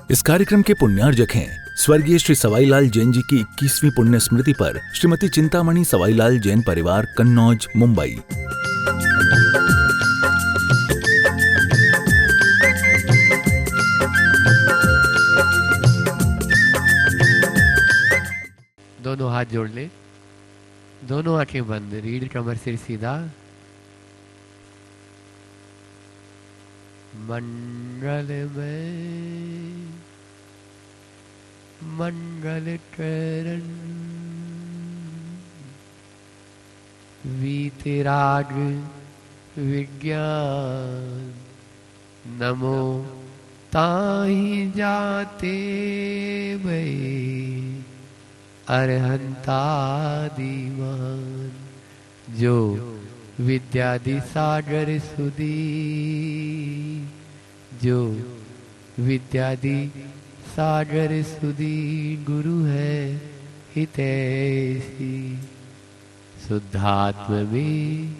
इस कार्यक्रम के पुण्यार्जक हैं स्वर्गीय श्री सवाईलाल जैन जी की 21वीं पुण्य स्मृति पर श्रीमती चिंतामणि सवाईलाल जैन परिवार, कन्नौज, मुंबई। दोनों हाथ जोड़ ले, दोनों आंखें बंद, रीढ़ कमर सिर सीधा। मंगल में मंगल करण वीतराग विज्ञान, नमो ताहि जाते भई अरहंता दीवान। जो विद्यादि सागर सुधी, जो विद्यादि सागर सुधी गुरु है हितैषी। शुद्धात्म में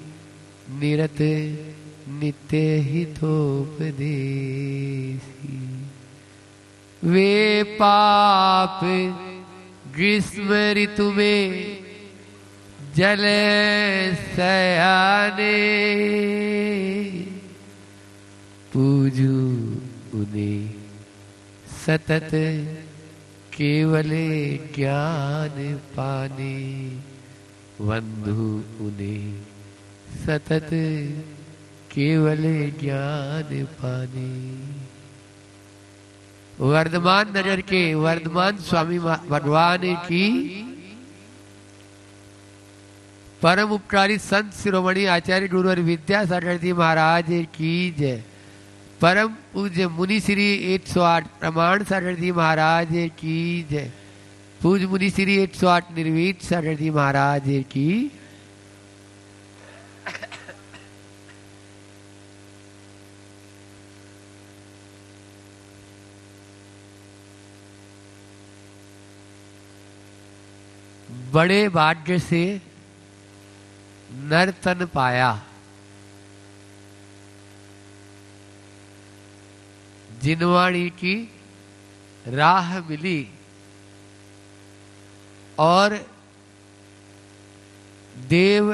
निरत नित्य हितोपदेशी। वे पाप ग्रीष्म ऋतु में जल सयाने, पूजू उन्हें सतत केवल ज्ञान पाने। बंधु उन्हें सतत केवल ज्ञान पाने। वर्धमान नगर के वर्धमान स्वामी भगवान की परम उपकारी संत शिरोमणि आचार्य गुरु और विद्यासागर जी महाराज की जय। परम पूज्य मुनि श्री 108 प्रमाण सागर जी महाराज की जय। पूज्य मुनि श्री 108 निर्वीत सागर जी महाराज की। बड़े भाग्य से नर तन पाया, जिनवाणी की राह मिली और देव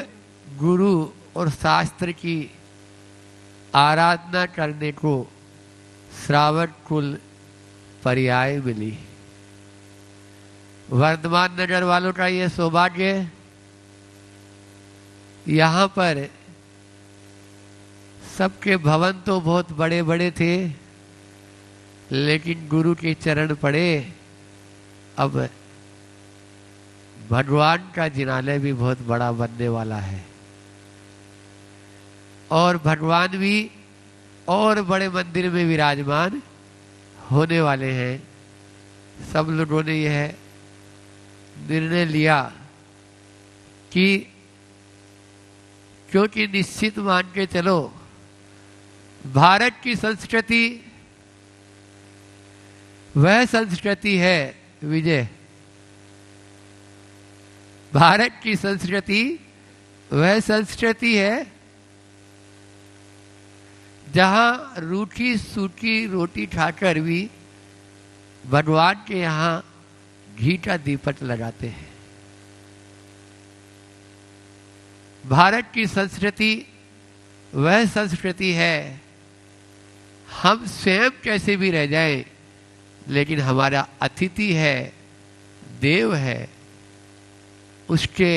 गुरु और शास्त्र की आराधना करने को श्रावक कुल पर्याय मिली। वर्धमान नगर वालों का यह सौभाग्य, यहाँ पर सबके भवन तो बहुत बड़े बड़े थे, लेकिन गुरु के चरण पड़े। अब भगवान का जिनालय भी बहुत बड़ा बनने वाला है और भगवान भी और बड़े मंदिर में विराजमान होने वाले हैं। सब लोगों ने यह निर्णय लिया कि क्योंकि निश्चित मान के चलो, भारत की संस्कृति वह संस्कृति है विजय, भारत की संस्कृति वह संस्कृति है जहां रूखी सूखी रोटी खाकर भी भगवान के यहाँ घी का दीपक लगाते हैं। भारत की संस्कृति वह संस्कृति है, हम स्वयं कैसे भी रह जाएं, लेकिन हमारा अतिथि है, देव है, उसके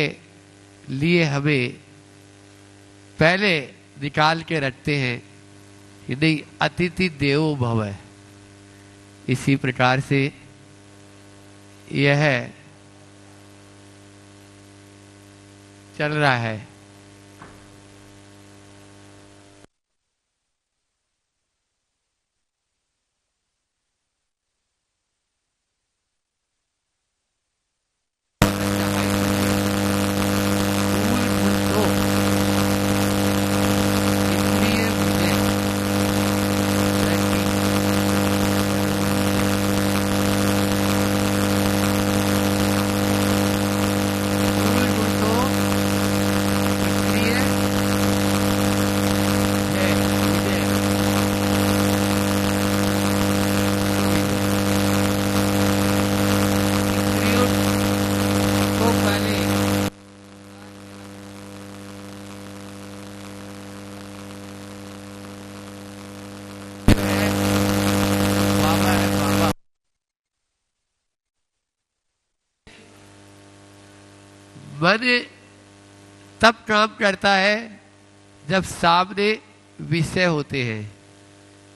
लिए हमें पहले निकाल के रखते हैं कि नहीं, अतिथि देवो भव। इसी प्रकार से यह चल रहा है। मन तब काम करता है जब सामने विषय होते हैं।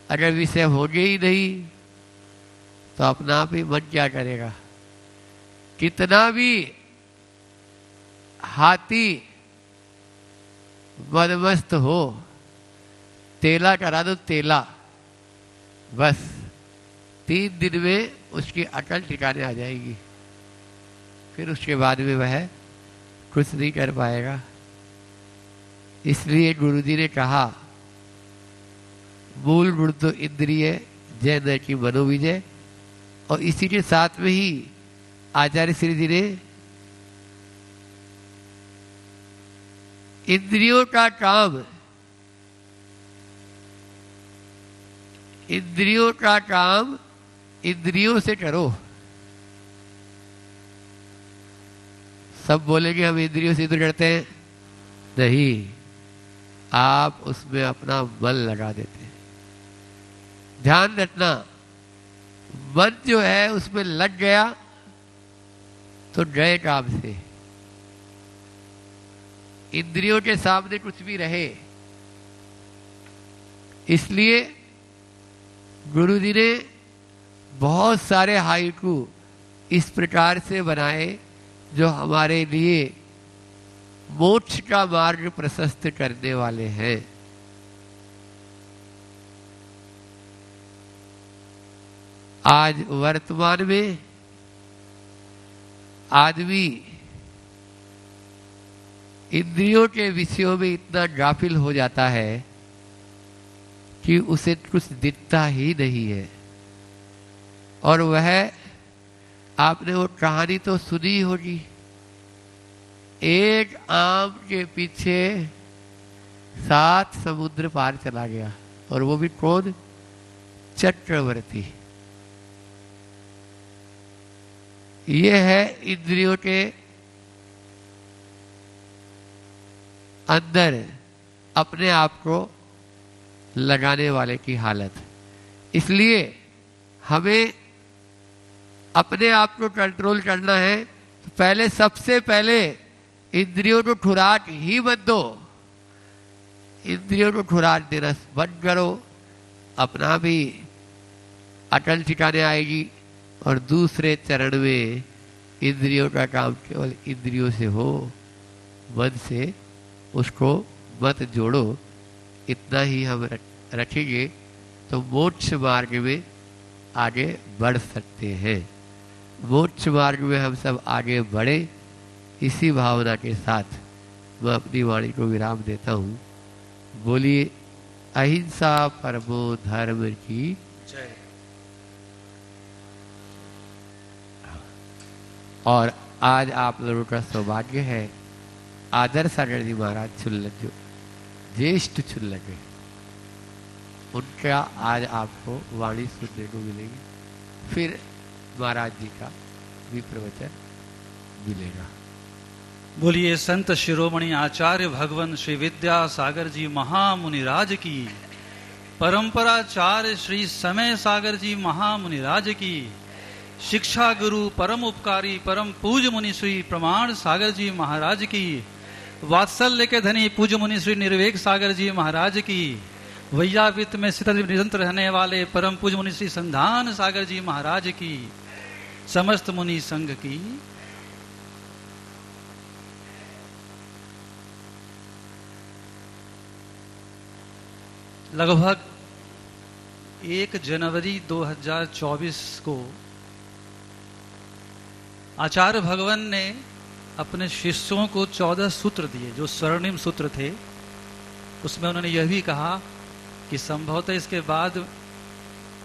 अगर विषय होंगे ही नहीं तो अपना आप ही मन क्या करेगा। कितना भी हाथी मदमस्त हो, तेला करा दो तेला, बस 3 दिन में उसकी अकल ठिकाने आ जाएगी। फिर उसके बाद में वह कुछ नहीं कर पाएगा। इसलिए गुरुजी ने कहा मूल गुण तो इंद्रिय जय न की मनोविजय। और इसी के साथ में ही आचार्य श्री जी ने इंद्रियों का काम, इंद्रियों का काम इंद्रियों से करो। सब बोलेंगे हम इंद्रियों से युद्ध करते हैं, नहीं, आप उसमें अपना मन लगा देते हैं। ध्यान रखना, मन जो है उसमें लग गया तो गए काम से। इंद्रियों के सामने कुछ भी रहे। इसलिए गुरु जी ने बहुत सारे हाइकू इस प्रकार से बनाए जो हमारे लिए मोक्ष का मार्ग प्रशस्त करने वाले हैं। आज वर्तमान में आदमी इंद्रियों के विषयों में इतना गाफिल हो जाता है कि उसे कुछ दिखता ही नहीं है। और वह, आपने वो कहानी तो सुनी होगी, एक आम के पीछे 7 समुद्र पार चला गया। और वो भी कौन? चक्रवर्ती। ये है इंद्रियों के अंदर अपने आप को लगाने वाले की हालत। इसलिए हमें अपने आप को कंट्रोल करना है। तो पहले, सबसे पहले इंद्रियों को खुराक ही मत दो। इंद्रियों को खुराक देना बंद करो, अपना भी अकल ठिकाने आएगी। और दूसरे चरण में इंद्रियों का काम केवल इंद्रियों से हो, मन से उसको मत जोड़ो। इतना ही हम रखेंगे तो मोक्ष मार्ग में आगे बढ़ सकते हैं। मोक्ष मार्ग में हम सब आगे बढ़े, इसी भावना के साथ मैं अपनी वाणी को विराम देता हूँ। बोलिए अहिंसा परमो धर्म की जय। और आज आप लोगों का सौभाग्य है, आदर्श सागर जी महाराज छुल्लक, जो ज्येष्ठ छुल्लक है, उनका आज आपको वाणी सुनने को मिलेगी। फिर महाराज जी का भी प्रवचन मिलेगा। बोलिए संत शिरोमणि आचार्य भगवान श्री विद्यासागर जी महामुनिराज की, परंपराचार्य श्री समय सागर जी महामुनिराज की, शिक्षा गुरु परम उपकारी परम पूज्य मुनि श्री प्रमाण सागर जी महाराज की, वात्सल्य के धनी पूज्य मुनि श्री निर्वेक सागर जी महाराज की, वैयावित में स्थित निरंतर रहने वाले परम पूज्य मुनि श्री संधान सागर जी महाराज की, समस्त मुनि संघ की। लगभग 1 जनवरी 2024 को आचार्य भगवान ने अपने शिष्यों को 14 सूत्र दिए, जो स्वर्णिम सूत्र थे। उसमें उन्होंने यह भी कहा कि संभवतः इसके बाद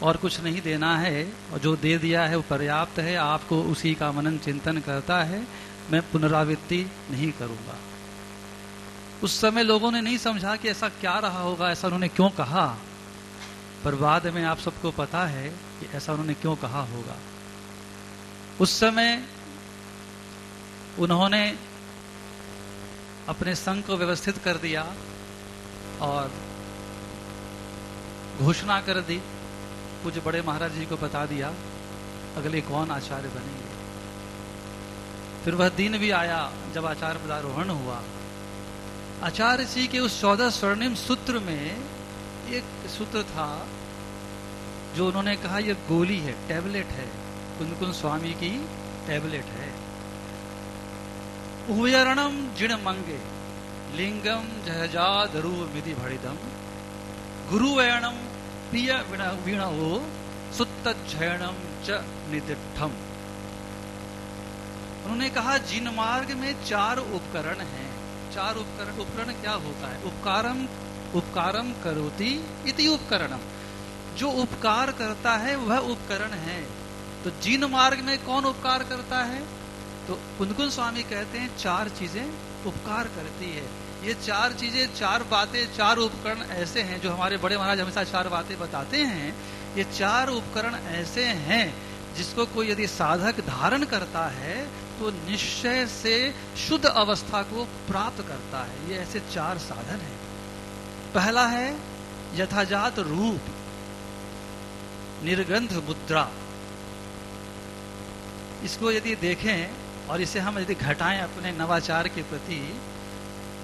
और कुछ नहीं देना है, और जो दे दिया है वो पर्याप्त है, आपको उसी का मनन चिंतन करता है, मैं पुनरावृत्ति नहीं करूंगा। उस समय लोगों ने नहीं समझा कि ऐसा क्या रहा होगा, ऐसा उन्होंने क्यों कहा, पर बाद में आप सबको पता है कि ऐसा उन्होंने क्यों कहा होगा। उस समय उन्होंने अपने संघ को व्यवस्थित कर दिया और घोषणा कर दी, कुछ बड़े महाराज जी को बता दिया अगले कौन आचार्य बनेंगे। फिर वह दिन भी आया जब आचार्य पदारोहण हुआ। आचार्य जी के उस 14 स्वर्णिम सूत्र में एक सूत्र था जो उन्होंने कहा यह गोली है, टैबलेट है, कुंदकुंद स्वामी की टैबलेट है। उभयरणम जिण मंगे लिंगम जहजादरु विधि भड़िदम गुरुवयणम प्रिय वीणो सुत्तज्जयणम च निदिठम। उन्होंने कहा जिन मार्ग में 4 उपकरण हैं। 4 उपकरण क्या होता है? उपकारम करोति इति उपकरणम, जो उपकार करता है वह उपकरण है। तो जिन मार्ग में कौन उपकार करता है? तो कुंदकुंद स्वामी कहते हैं 4 चीजें उपकार करती है। ये 4 चीजें, 4 बातें, 4 उपकरण ऐसे हैं जो हमारे बड़े महाराज हमेशा 4 बातें बताते हैं। ये 4 उपकरण ऐसे हैं जिसको कोई यदि साधक धारण करता है तो निश्चय से शुद्ध अवस्था को प्राप्त करता है। ये ऐसे 4 साधन हैं। पहला है यथाजात रूप, निर्गंध मुद्रा। इसको यदि देखें और इसे हम यदि घटाएं अपने नवाचार के प्रति,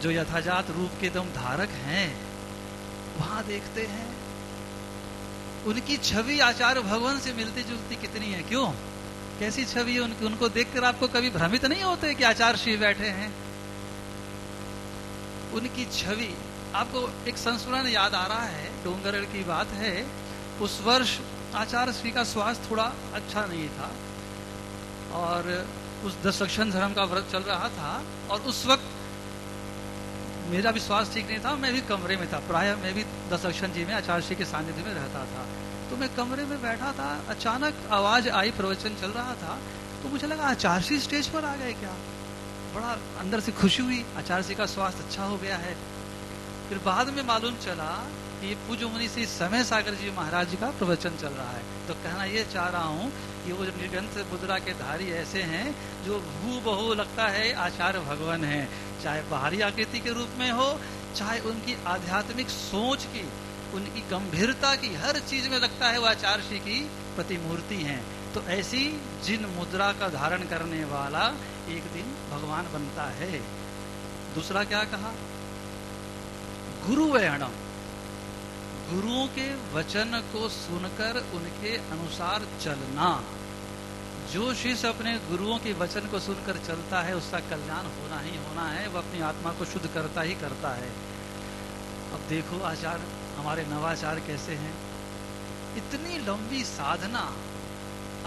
जो यथाजात रूप के दम धारक हैं, वहां देखते हैं उनकी छवि आचार्य भगवान से मिलती जुलती कितनी है। क्यों? कैसी छवि है उनकी? उनको देखकर आपको कभी भ्रमित नहीं होते कि आचार्य श्री बैठे हैं? उनकी छवि आपको एक संस्मरण याद आ रहा है, डोंगरगढ़ की बात है। उस वर्ष आचार्य श्री का स्वास्थ्य थोड़ा अच्छा नहीं था और उस दशरक्षण धर्म का व्रत चल रहा था और उस वक्त मेरा भी स्वास्थ्य ठीक नहीं था। मैं भी कमरे में था, प्रायः मैं भी दशरक्षण जी में आचार्य श्री के सानिध्य में रहता था। तो मैं कमरे में बैठा था, अचानक आवाज आई, प्रवचन चल रहा था, तो मुझे लगा आचार्य श्री स्टेज पर आ गए क्या। बड़ा अंदर से खुशी हुई, आचार्य श्री का स्वास्थ्य अच्छा हो गया है। फिर बाद में मालूम चला कि ये पूज्य मुनि श्री समय सागर जी महाराज जी का प्रवचन चल रहा है। तो कहना ये चाह रहा हूँ कि वो जो निर्गंथ मुद्रा के धारी ऐसे हैं जो हूबहू लगता है आचार्य भगवान है, चाहे बाहरी आकृति के रूप में हो, चाहे उनकी आध्यात्मिक सोच की, उनकी गंभीरता की, हर चीज में लगता है वो आचार्य श्री की प्रतिमूर्ति हैं। तो ऐसी जिन मुद्रा का धारण करने वाला एक दिन भगवान बनता है। दूसरा क्या कहा? गुरुवयणम, गुरुओं के वचन को सुनकर उनके अनुसार चलना। जो शिष्य अपने गुरुओं के वचन को सुनकर चलता है उसका कल्याण होना ही होना है, वह अपनी आत्मा को शुद्ध करता ही करता है। अब देखो आचार्य, हमारे नवाचार कैसे हैं। इतनी लंबी साधना,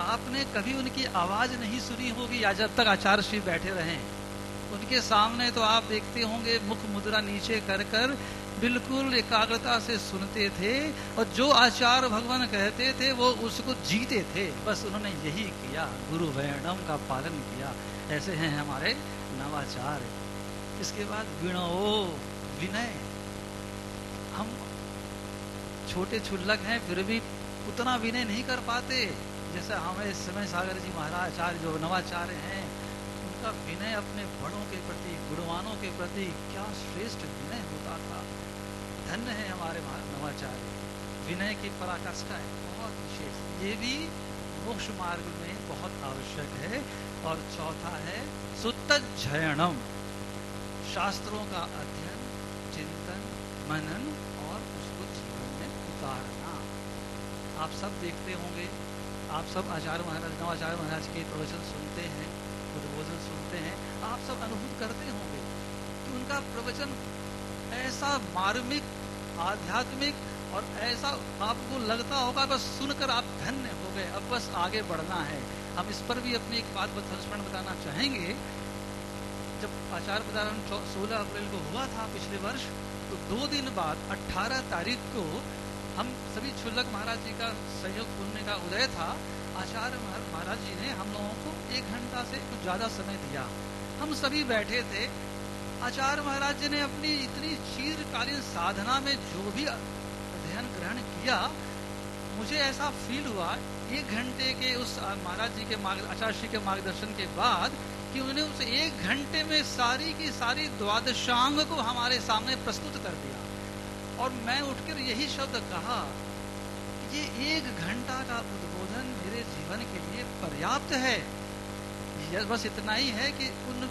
आपने कभी उनकी आवाज नहीं सुनी होगी या जब तक आचार्य श्री बैठे रहें उनके सामने, तो आप देखते होंगे मुख मुद्रा नीचे कर कर बिल्कुल एकाग्रता से सुनते थे और जो आचार्य भगवान कहते थे वो उसको जीते थे। बस उन्होंने यही किया, गुरु वैणम का पालन किया। ऐसे हैं हमारे नवाचार। इसके बाद विणो, विनय। हम छोटे छुल्लक हैं फिर भी उतना विनय नहीं कर पाते जैसे हमारे समय सागर जी महाराज आचार्य जो नवाचार्य हैं, उनका विनय अपने बड़ों के प्रति, गुणवानों के प्रति क्या श्रेष्ठ विनय होता था। धन्य है हमारे नवाचार्य, विनय की पराकाष्ठा है बहुत विशेष। ये भी मोक्ष मार्ग में बहुत आवश्यक है। और चौथा है सुत्तज्जयणम, शास्त्रों का अध्ययन, चिंतन, मनन और उसको जीवन में उतारना। आप सब देखते होंगे, आप सब आचार्य महाराज, नवाचार्य महाराज के प्रवचन सुनते हैं, उद्बोधन सुनते हैं, आप सब अनुभव करते होंगे कि उनका प्रवचन ऐसा मार्मिक, आध्यात्मिक और ऐसा आपको लगता होगा बस सुनकर आप धन्य हो गए, अब बस आगे बढ़ना है। हम इस पर भी अपनी एक बात संस्मरण बताना चाहेंगे। जब आचार्य पदारोहण 16 अप्रैल को हुआ था पिछले वर्ष, तो 2 दिन बाद 18 तारीख को हम सभी छुल्लक महाराज जी का संयोग पुण्य का उदय था। आचार्य महाराज जी ने हम लोगों को 1 घंटा से कुछ ज्यादा समय दिया। हम सभी बैठे थे। आचार्य महाराज जी ने अपनी इतनी चिरकालीन साधना में जो भी अध्ययन ग्रहण किया, मुझे ऐसा फील हुआ 1 घंटे के उस महाराज जी के आचार्य श्री के मार्गदर्शन के बाद कि उन्होंने उस 1 घंटे में सारी की सारी द्वादशांग को हमारे सामने प्रस्तुत कर दिया। और मैं उठकर यही शब्द कहा कि ये 1 घंटा का उद्बोधन मेरे जीवन के लिए पर्याप्त है। यह बस इतना ही है कि उन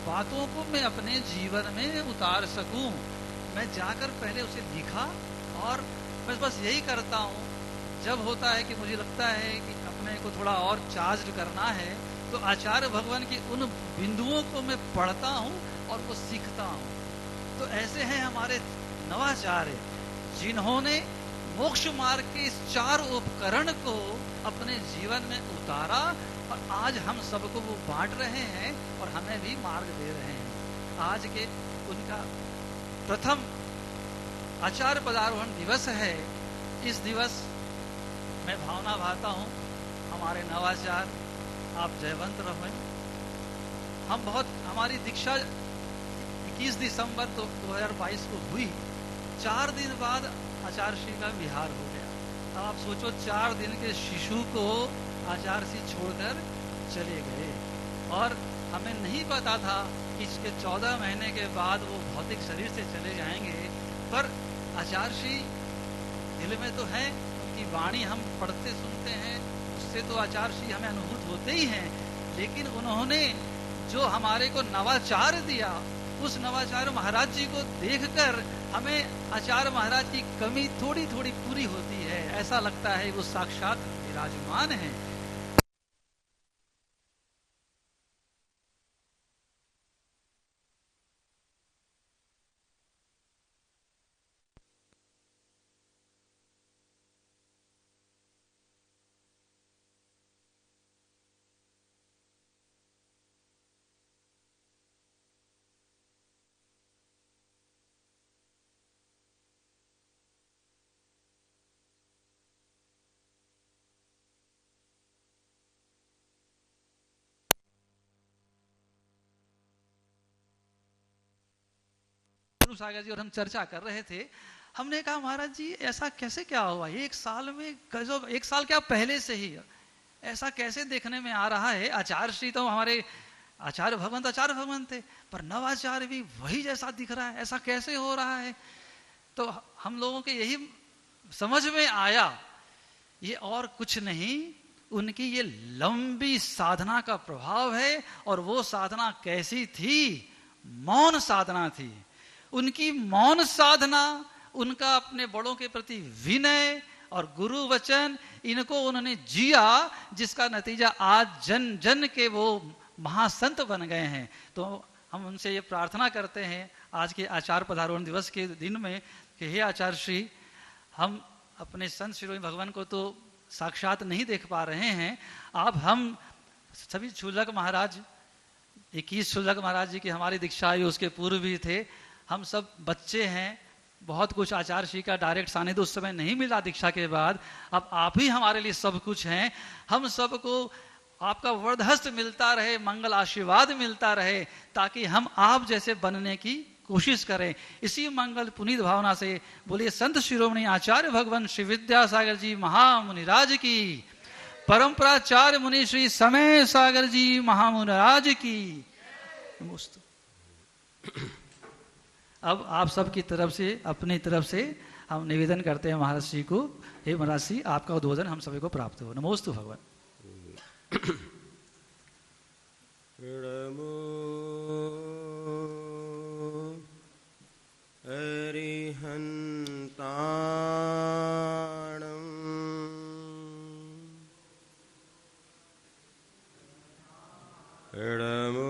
बातों को मैं अपने जीवन में उतार सकूं। मैं जाकर पहले उसे लिखा और मैं बस यही करता हूँ। जब होता है कि मुझे लगता है कि अपने को थोड़ा और चार्ज करना है, तो आचार्य भगवान की उन बिंदुओं को मैं पढ़ता हूँ और वो सीखता हूँ। तो ऐसे हैं हमारे नवाचार्य, जिन्होंने मोक्ष मार्ग के इस 4 उपकरण को अपने जीवन में उतारा और आज हम सबको वो बांट रहे हैं और हमें भी मार्ग दे रहे हैं। आज के उनका प्रथम आचार्य पदारोहण दिवस है। इस दिवस मैं भावना भाता हूँ हमारे नवाचार आप जयवंत रहो। हमारी दीक्षा 21 दिसंबर 2022 को हुई। 4 दिन बाद आचार्य श्री का विहार हो गया। अब आप सोचो, 4 दिन के शिशु को आचार्य श्री छोड़कर चले गए और हमें नहीं पता था कि इसके 14 महीने के बाद वो भौतिक शरीर से चले जाएंगे। पर आचार्य श्री दिल में तो है, उनकी वाणी हम पढ़ते सुनते हैं, उससे तो आचार्य श्री हमें अनुभूत होते ही हैं। लेकिन उन्होंने जो हमारे को नवाचार दिया, उस नवाचार्य महाराज जी को देखकर हमें आचार्य महाराज की कमी थोड़ी थोड़ी पूरी होती है। ऐसा लगता है वो साक्षात विराजमान है। सागर जी और हम चर्चा कर रहे थे। हमने कहा महाराज जी ऐसा कैसे क्या हुआ, ये 1 साल में गजब, 1 साल क्या पहले से ही ऐसा कैसे देखने में आ रहा है। आचार्य श्री तो हमारे आचार्य भगवान थे, पर नवाचार्य भी वही जैसा दिख रहा है, ऐसा कैसे हो रहा है। तो हम लोगों के यही समझ में आया, ये और कुछ नहीं, उनकी ये लंबी साधना का प्रभाव है। और वो साधना कैसी थी? मौन साधना थी। उनकी मौन साधना, उनका अपने बड़ों के प्रति विनय और गुरु वचन, इनको उन्होंने जिया, जिसका नतीजा आज जन जन के वो महासंत बन गए हैं। तो हम उनसे ये प्रार्थना करते हैं आज के आचार्य पदारोहण दिवस के दिन में कि हे आचार्य श्री, हम अपने संत शिरोमणि भगवान को तो साक्षात नहीं देख पा रहे हैं, आप हम सभी क्षुल्लक महाराज, 21 क्षुल्लक महाराज जी की हमारी दीक्षा आई, उसके पूर्व भी थे, हम सब बच्चे हैं। बहुत कुछ आचार्य श्री का डायरेक्ट सानिध्य उस समय नहीं मिला दीक्षा के बाद। अब आप ही हमारे लिए सब कुछ हैं। हम सबको आपका वरदहस्त मिलता रहे, मंगल आशीर्वाद मिलता रहे, ताकि हम आप जैसे बनने की कोशिश करें। इसी मंगल पुनीत भावना से बोलिए संत शिरोमणि आचार्य भगवान श्री विद्यासागर जी महामुनिराज की, परंपराचार्य मुनि श्री समय सागर जी महामुनिराज की। अब आप सबकी तरफ से, अपनी तरफ से हम निवेदन करते हैं महाराज श्री को, हे महाराज श्री, आपका उद्बोधन हम सभी को प्राप्त हो। नमोस्तु भगवान। नमो अरिहन्ताणं नमो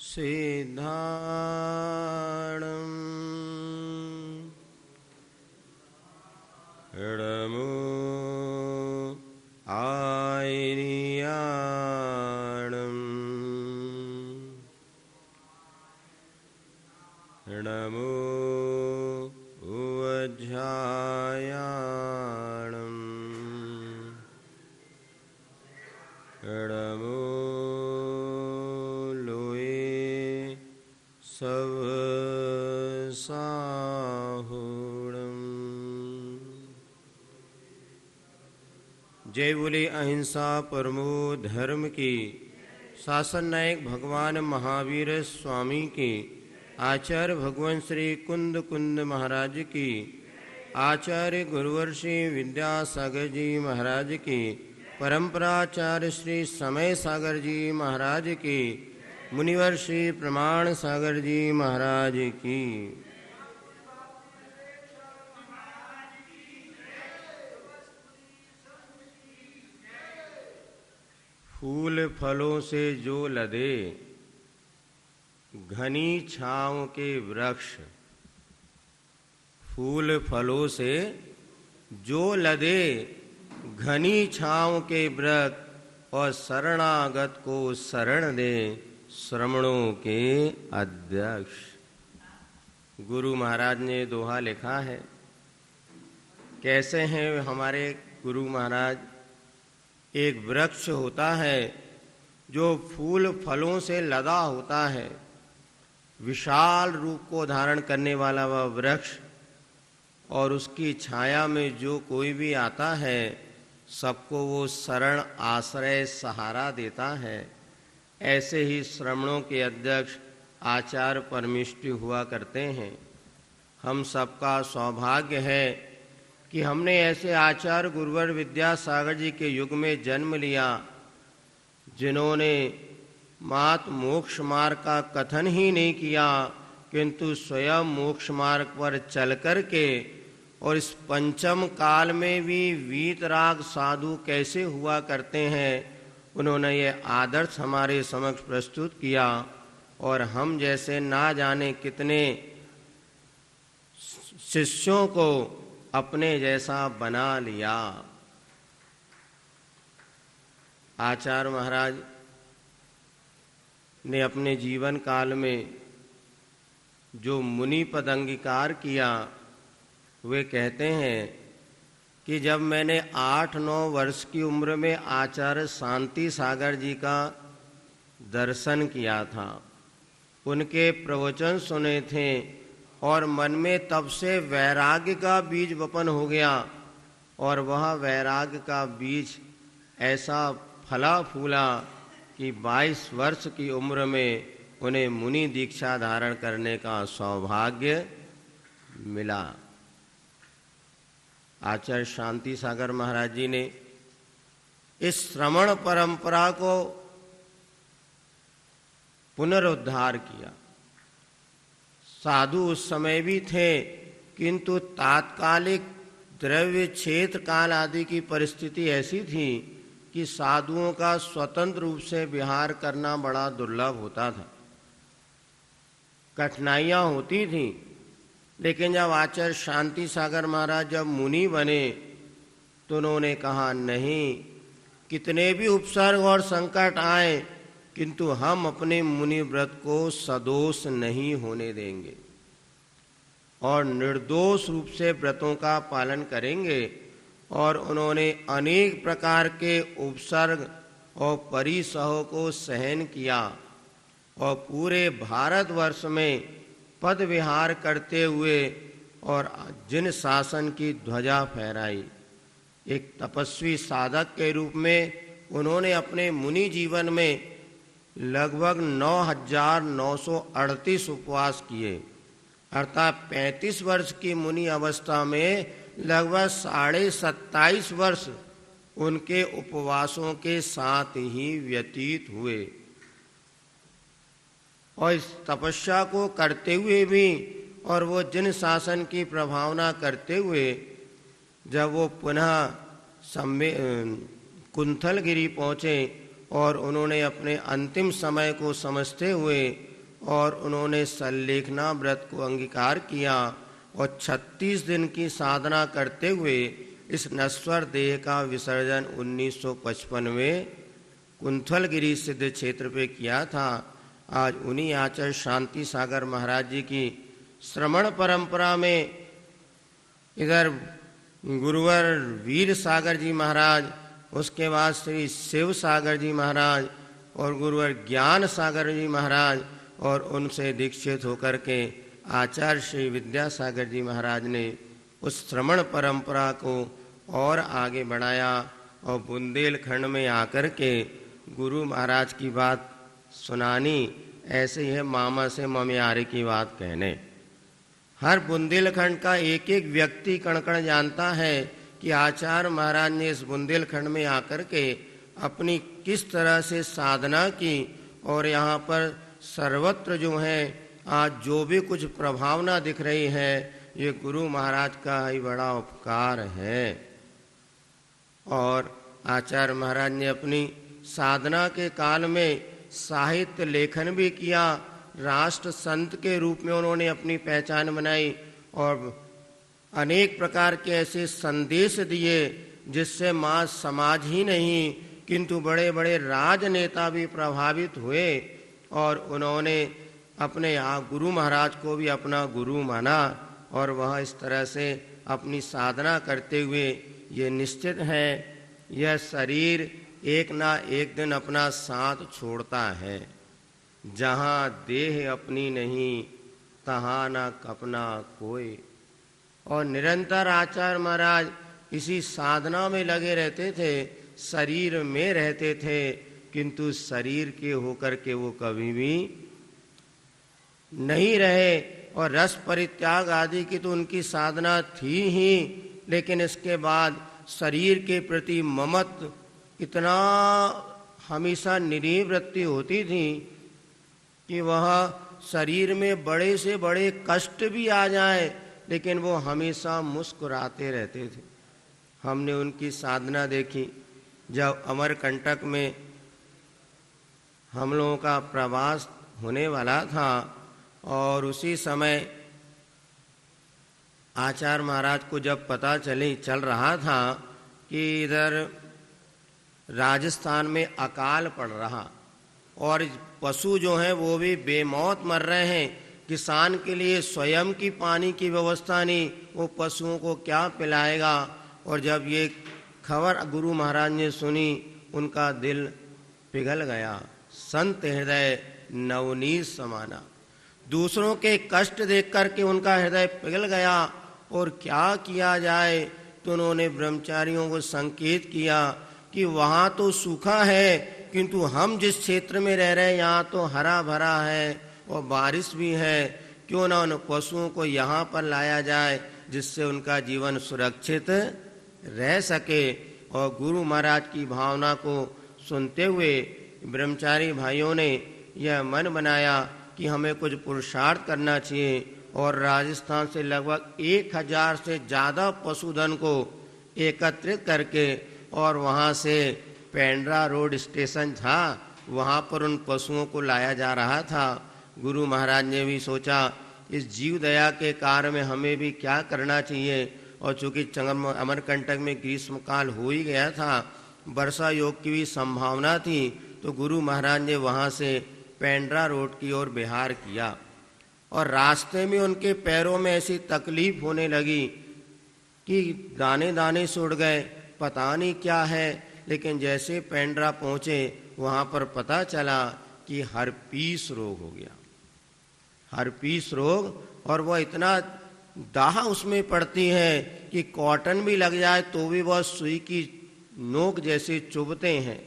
सिद्धाणं नमो आयर्याणं नमो उवध्यायाणं नमो सवसाहुणम्। जय बोले अहिंसा परमो धर्म की, शासन नायक भगवान महावीर स्वामी की, आचार्य भगवान श्री कुंद कुंद महाराज की, आचार्य गुरुवर श्री विद्यासागर जी महाराज की, परंपराचार्य श्री समय सागर जी महाराज की, मुनिवर श्री प्रमाण सागर जी महाराज की। फूल फलों से जो लदे घनी छांव के वृक्ष, फूल फलों से जो लदे घनी छांव के वृक्ष और शरणागत को शरण दे श्रमणों के अध्यक्ष। गुरु महाराज ने दोहा लिखा है। कैसे हैं हमारे गुरु महाराज? एक वृक्ष होता है जो फूल फलों से लदा होता है, विशाल रूप को धारण करने वाला वह वृक्ष, और उसकी छाया में जो कोई भी आता है सबको वो शरण आश्रय सहारा देता है। ऐसे ही श्रमणों के अध्यक्ष आचार्य परमेष्टि हुआ करते हैं। हम सबका सौभाग्य है कि हमने ऐसे आचार्य गुरुवर विद्यासागर जी के युग में जन्म लिया, जिन्होंने मात्र मोक्ष मार्ग का कथन ही नहीं किया, किंतु स्वयं मोक्ष मार्ग पर चल कर के और इस पंचम काल में भी वीतराग साधु कैसे हुआ करते हैं, उन्होंने ये आदर्श हमारे समक्ष प्रस्तुत किया। और हम जैसे ना जाने कितने शिष्यों को अपने जैसा बना लिया। आचार्य महाराज ने अपने जीवन काल में जो मुनि पद अंगीकार किया, वे कहते हैं कि जब मैंने 8-9 वर्ष की उम्र में आचार्य शांति सागर जी का दर्शन किया था, उनके प्रवचन सुने थे और मन में तब से वैराग्य का बीज वपन हो गया, और वह वैराग्य का बीज ऐसा फला फूला कि 22 वर्ष की उम्र में उन्हें मुनि दीक्षा धारण करने का सौभाग्य मिला। आचार्य शांति सागर महाराज जी ने इस श्रमण परंपरा को पुनरुद्धार किया। साधु उस समय भी थे, किंतु तात्कालिक द्रव्य क्षेत्र काल आदि की परिस्थिति ऐसी थी कि साधुओं का स्वतंत्र रूप से विहार करना बड़ा दुर्लभ होता था, कठिनाइयां होती थीं। लेकिन जब आचार्य शांति सागर महाराज जब मुनि बने तो उन्होंने कहा, नहीं, कितने भी उपसर्ग और संकट आए, किंतु हम अपने मुनि व्रत को सदोष नहीं होने देंगे और निर्दोष रूप से व्रतों का पालन करेंगे। और उन्होंने अनेक प्रकार के उपसर्ग और परिसहों को सहन किया और पूरे भारतवर्ष में पद विहार करते हुए और जिन शासन की ध्वजा फहराई। एक तपस्वी साधक के रूप में उन्होंने अपने मुनि जीवन में लगभग 9,938 उपवास किए, अर्थात 35 वर्ष की मुनि अवस्था में लगभग 27.5 वर्ष उनके उपवासों के साथ ही व्यतीत हुए। और इस तपस्या को करते हुए भी और वो जिन शासन की प्रभावना करते हुए जब वो पुनः कुंथलगिरी पहुँचे और उन्होंने अपने अंतिम समय को समझते हुए और उन्होंने सल्लेखना व्रत को अंगीकार किया और 36 दिन की साधना करते हुए इस नश्वर देह का विसर्जन 1955 में कुंथलगिरी सिद्ध क्षेत्र पे किया था। आज उन्हीं आचार्य शांति सागर महाराज जी की श्रमण परंपरा में इधर गुरुवर वीर सागर जी महाराज, उसके बाद श्री शिव सागर जी महाराज और गुरुवर ज्ञान सागर जी महाराज, और उनसे दीक्षित होकर के आचार्य श्री विद्यासागर जी महाराज ने उस श्रमण परंपरा को और आगे बढ़ाया और बुंदेलखंड में आकर के गुरु महाराज की बात सुनानी। ऐसे ही है मामा से ममियारे की बात कहने। हर बुंदेलखंड का एक एक व्यक्ति कण कण जानता है कि आचार्य महाराज ने इस बुंदेलखंड में आकर के अपनी किस तरह से साधना की, और यहाँ पर सर्वत्र जो है आज जो भी कुछ प्रभावना दिख रही है ये गुरु महाराज का ही बड़ा उपकार है। और आचार्य महाराज ने अपनी साधना के काल में साहित्य लेखन भी किया, राष्ट्र संत के रूप में उन्होंने अपनी पहचान बनाई और अनेक प्रकार के ऐसे संदेश दिए जिससे समाज ही नहीं किंतु बड़े बड़े राजनेता भी प्रभावित हुए, और उन्होंने अपने गुरु महाराज को भी अपना गुरु माना, और वह इस तरह से अपनी साधना करते हुए ये निश्चित है यह शरीर एक ना एक दिन अपना साथ छोड़ता है। जहाँ देह अपनी नहीं तहाँ ना कपना कोई। और निरंतर आचार्य महाराज इसी साधना में लगे रहते थे, शरीर में रहते थे, किंतु शरीर के होकर के वो कभी भी नहीं रहे। और रस परित्याग आदि की तो उनकी साधना थी ही, लेकिन इसके बाद शरीर के प्रति ममत्व इतना हमेशा निरीवृत्ति होती थी कि वह शरीर में बड़े से बड़े कष्ट भी आ जाए लेकिन वो हमेशा मुस्कुराते रहते थे। हमने उनकी साधना देखी जब अमरकंटक में हम लोगों का प्रवास होने वाला था, और उसी समय आचार्य महाराज को जब पता चल रहा था कि इधर राजस्थान में अकाल पड़ रहा और पशु जो हैं वो भी बेमौत मर रहे हैं, किसान के लिए स्वयं की पानी की व्यवस्था नहीं, वो पशुओं को क्या पिलाएगा। और जब ये खबर गुरु महाराज ने सुनी उनका दिल पिघल गया। संत हृदय नवनीत समाना, दूसरों के कष्ट देख करके उनका हृदय पिघल गया। और क्या किया जाए, तो उन्होंने ब्रह्मचारियों को संकेत किया कि वहाँ तो सूखा है किंतु हम जिस क्षेत्र में रह रहे हैं यहाँ तो हरा भरा है और बारिश भी है, क्यों ना उन पशुओं को यहाँ पर लाया जाए जिससे उनका जीवन सुरक्षित रह सके। और गुरु महाराज की भावना को सुनते हुए ब्रह्मचारी भाइयों ने यह मन बनाया कि हमें कुछ पुरुषार्थ करना चाहिए, और राजस्थान से लगभग 1000 से ज़्यादा पशुधन को एकत्रित करके और वहाँ से पेंड्रा रोड स्टेशन था वहाँ पर उन पशुओं को लाया जा रहा था। गुरु महाराज ने भी सोचा इस जीव दया के कार्य में हमें भी क्या करना चाहिए, और चूँकि अमरकंटक में ग्रीष्म काल हो ही गया था, वर्षा योग की भी संभावना थी, तो गुरु महाराज ने वहाँ से पेंड्रा रोड की ओर विहार किया। और रास्ते में उनके पैरों में ऐसी तकलीफ होने लगी कि दाने दाने से उड़ गए, पता नहीं क्या है। लेकिन जैसे पेंड्रा पहुँचे वहाँ पर पता चला कि हर्पीस रोग हो गया, हर्पीस रोग, और वह इतना दाह उसमें पड़ती है कि कॉटन भी लग जाए तो भी वह सुई की नोक जैसे चुभते हैं।